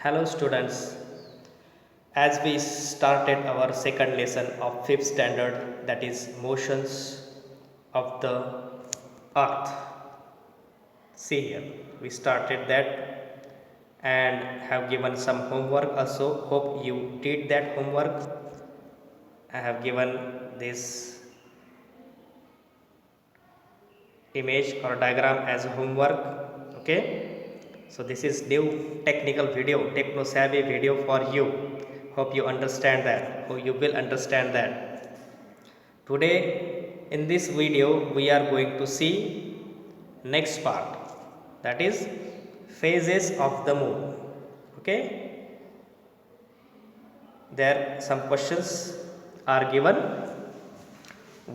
Hello students, as we started our second lesson of 5th standard, that is motions of the earth. See here, we started that and have given some homework also. Hope you did that homework. I have given this image or diagram as homework. Okay, so this is new technical video, techno savvy video for you. Hope you understand that, or you will understand that. Today in this video we are going to see next part, that is phases of the moon. Okay, there some questions are given.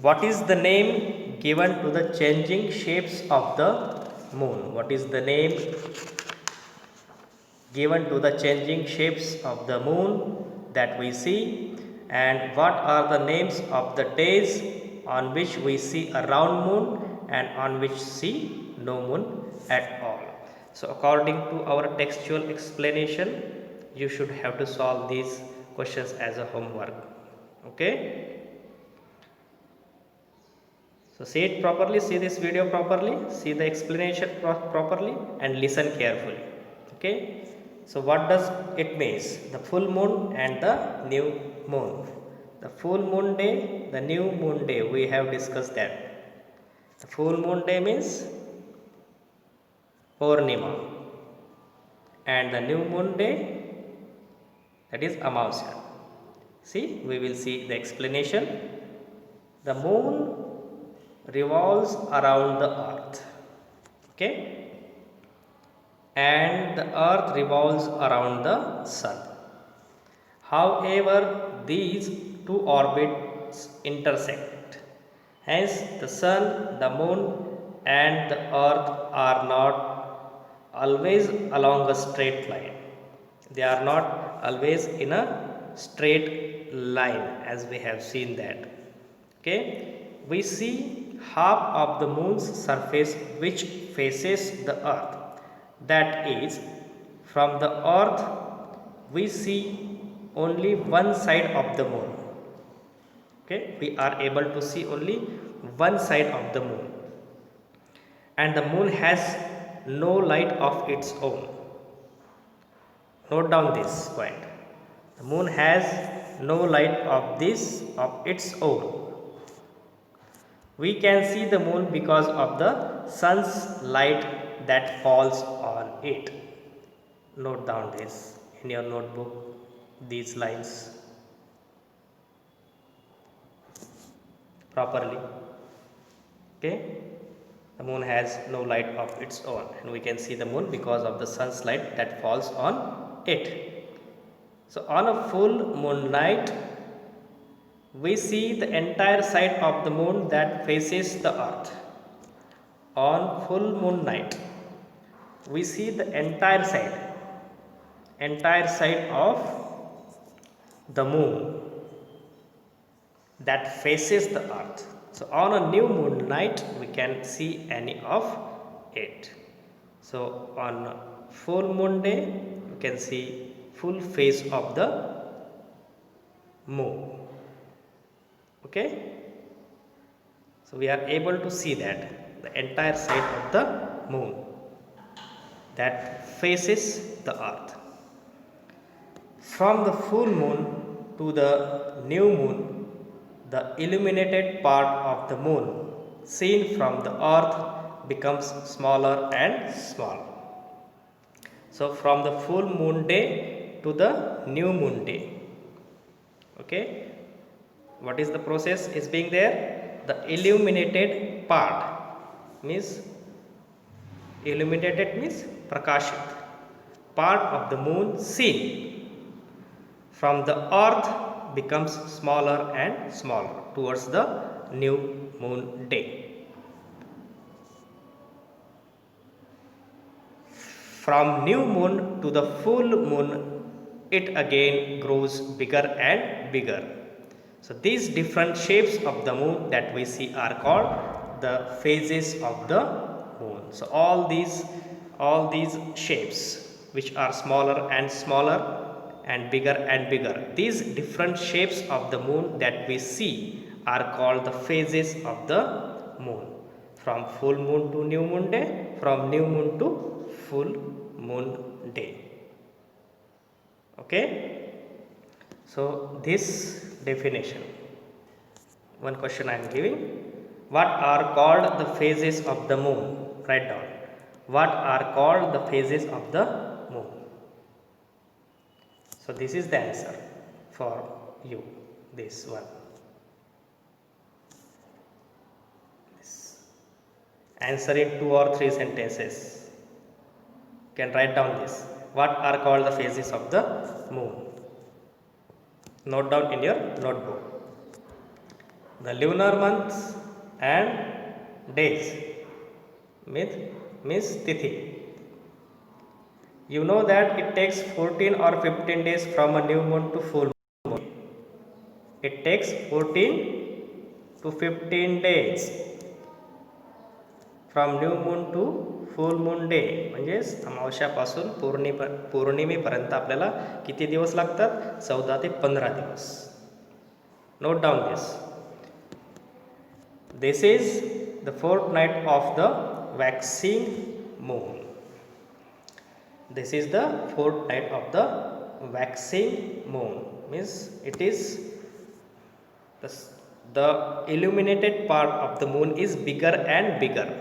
What is the name given to the changing shapes of the moon? What is the name given to the changing shapes of the moon that we see, and what are the names of the days on which we see a round moon and on which see no moon at all? So according to our textual explanation, you should have to solve these questions as a homework. Okay, so see it properly, see this video properly, see the explanation properly and listen carefully. Okay, so what does it means? The full moon and the new moon. The full moon day, the new moon day, we have discussed that. The full moon day means Purnima, and the new moon day, that is Amavasya. See, we will see the explanation. The moon revolves around the earth, okay, and the earth revolves around the sun. However, these two orbits intersect. Hence, the sun, the moon and the earth are not always along a straight line. They are not always in a straight line, as we have seen that. Okay, we see half of the moon's surface which faces the earth, that is, from the earth we see only one side of the moon. Okay, we are able to see only one side of the moon, and the moon has no light of its own. Note down this point. The moon has no light of its own. We can see the moon because of the sun's light that falls on it. Note down this in your notebook, these lines properly. Okay, the moon has no light of its own, and we can see the moon because of the sun's light that falls on it. So on a full moon night, we see the entire side of the moon that faces the earth. On full moon night, we see the entire side of the moon that faces the earth. So on a new moon night, we can see any of it. So on full moon day, we can see full face of the moon. Okay, so we are able to see that the entire side of the moon that faces the earth. From the full moon to the new moon, the illuminated part of the moon seen from the earth becomes smaller and smaller. So from the full moon day to the new moon day, okay, what is the process is being there? The illuminated part means, illuminated means prakashit, part of the moon seen from the earth becomes smaller and smaller towards the new moon day. From new moon to the full moon, it again grows bigger and bigger. So these different shapes of the moon that we see are called the phases of the moon. So all these shapes which are smaller and smaller and bigger. These different shapes of the moon that we see are called the phases of the moon. From full moon to new moon day, from new moon to full moon day. Okay, so this definition, one question I am giving: what are called the phases of the moon? Write down, what are called the phases of the moon? So this is the answer for you, this one. Answer in 2 or 3 sentences. You can write down this. What are called the phases of the moon? Note down in your notebook. The lunar months and days means tithi. You know that it takes 14 or 15 days from a new moon to full moon. It takes 14 to 15 days from new moon to full moon day. म्हणजेच अमावस्यापासून पौर्णिमेपर्यंत आपल्याला किती दिवस लागतात? 14 ते 15 दिवस. Note down this. This is the fourth night of the waxing moon. This is the fourth night of the waxing moon. Means it is the illuminated part of the moon is bigger and bigger.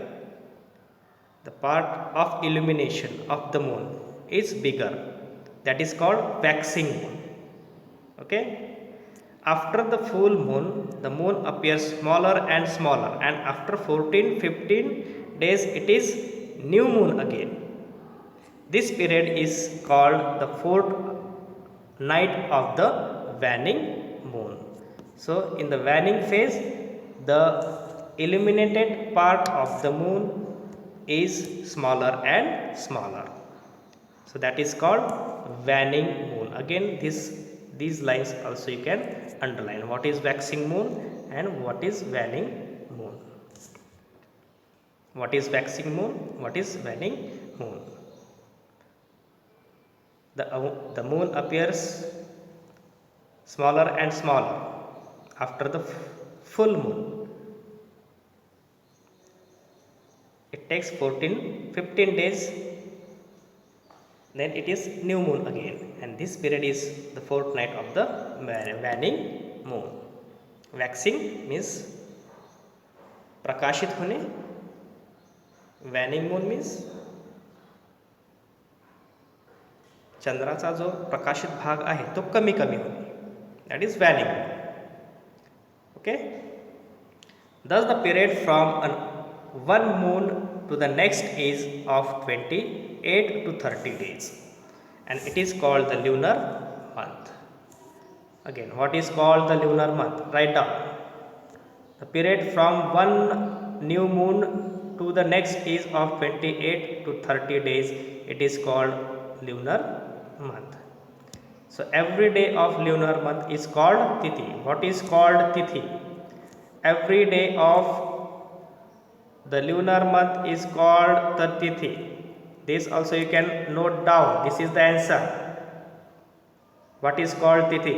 The part of illumination of the moon is bigger. That is called waxing moon. Okay. After the full moon, the moon appears smaller and smaller, and after 14-15 days it is new moon again. This period is called the fourth night of the waning moon. So in the waning phase, the illuminated part of the moon is smaller and smaller. So that is called waning moon. Again, these lines also you can underline. What is waxing moon and what is waning moon? What is waxing moon? What is waning moon? The moon appears smaller and smaller after the full moon. It takes 14-15 days, then it is new moon again, and this period is the fourth night of the waning moon. Waxing means प्रकाशित होणे. waning moon means चंद्राचा जो प्रकाशित भाग आहे तो कमी कमी होणे. That is waning moon. Okay. Thus the period from one moon to the next is of 28 to 30 days, and it is called the lunar month. Again, what is called the lunar month? Write down. The period from one new moon to the next is of 28 to 30 days. It is called lunar month. So every day of lunar month is called tithi. What is called tithi? Every day of the lunar month is called the tithi. This also you can note down. This is the answer. What is called tithi?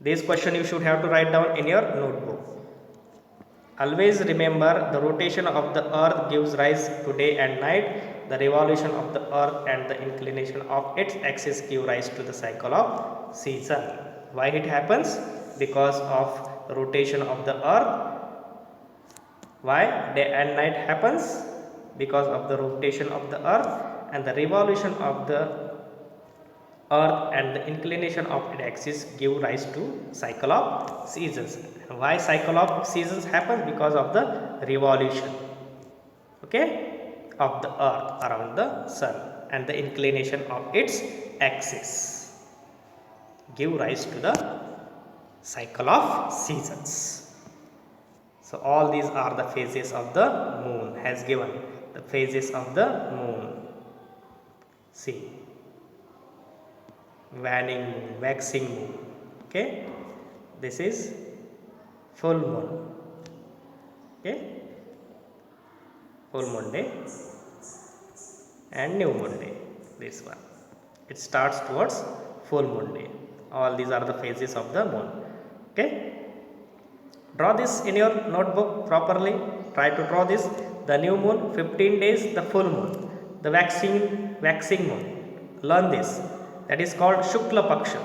This question you should have to write down in your notebook. Always remember, the rotation of the earth gives rise to day and night. The revolution of the earth and the inclination of its axis give rise to the cycle of season. Why it happens? Because of the rotation of the earth. Why day and night happens? Because of the rotation of the earth, and the revolution of the earth and the inclination of its axis give rise to cycle of seasons. And why cycle of seasons happens? Because of the revolution, okay, of the earth around the sun, and the inclination of its axis give rise to the cycle of seasons. So all these are the phases of the moon. Has given the phases of the moon. See, waning moon, waxing moon. Okay, this is full moon. Okay, full moon day. and new moon day. This one, it starts towards full moon day. All these are the phases of the moon. Okay, draw this in your notebook properly. Try to draw this: the new moon 15 days, the full moon, the waxing moon. Learn this, that is called Shukla Paksha.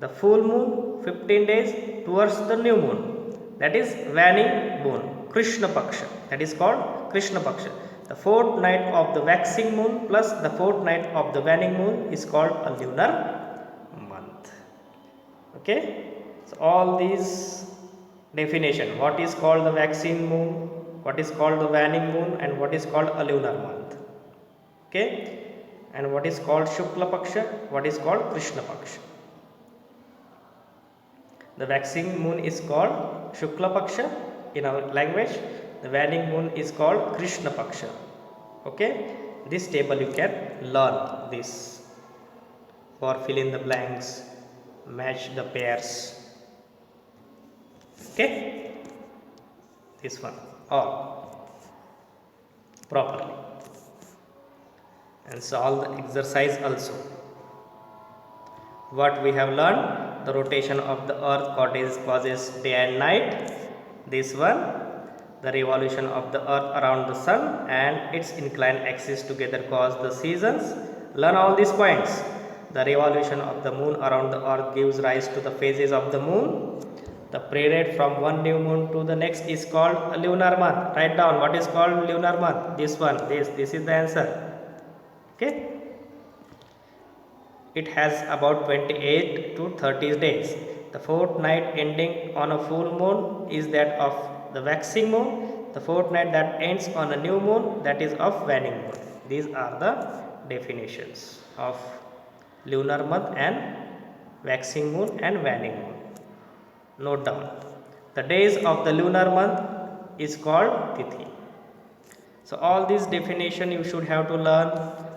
The full moon 15 days towards the new moon, that is waning moon, Krishna Paksha, that is called Krishna Paksha. The fortnight of the waxing moon plus the fortnight of the waning moon is called a lunar month. Okay, so all these definition, what is called the waxing moon, what is called the waning moon, and what is called a lunar month. Okay, and what is called Shukla Paksha, what is called Krishna Paksha. The waxing moon is called Shukla Paksha in our language. The waning moon is called Krishna Paksha. Okay, this table you can learn this for fill in the blanks, match the pairs. Okay, this one all properly, and solve the exercise also. What we have learned: the rotation of the earth causes day and night. This one, the revolution of the earth around the sun and its inclined axis together cause the seasons. Learn all these points. The revolution of the moon around the earth gives rise to the phases of the moon. The period from one new moon to the next is called a lunar month. Write down what is called lunar month. This one, this is the answer. Okay, it has about 28 to 30 days. The fortnight ending on a full moon is that of the waxing moon. The fortnight that ends on a new moon, that is of waning moon. These are the definitions of lunar month and waxing moon and waning moon. Note down, the days of the lunar month is called Tithi. So all these definition you should have to learn.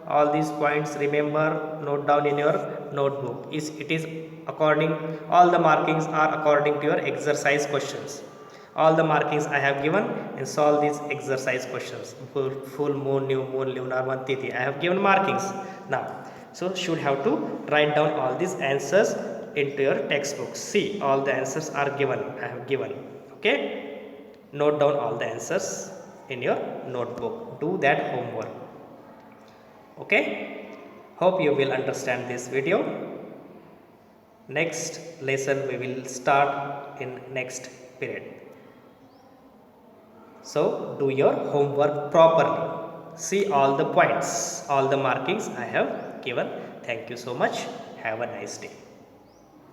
All these points remember, note down in your notebook. It is according, all the markings are according to your exercise questions. All the markings I have given, and solve these exercise questions. Full moon, new moon, lunar month, Tithi, I have given markings now. So should have to write down all these answers into your textbook. See, all the answers are given, I have given. Okay, note down all the answers in your notebook. Do that homework. Okay, hope you will understand this video. Next lesson we will start in next period. So do your homework properly. See all the points, all the markings I have given. Thank you so much. Have a nice day.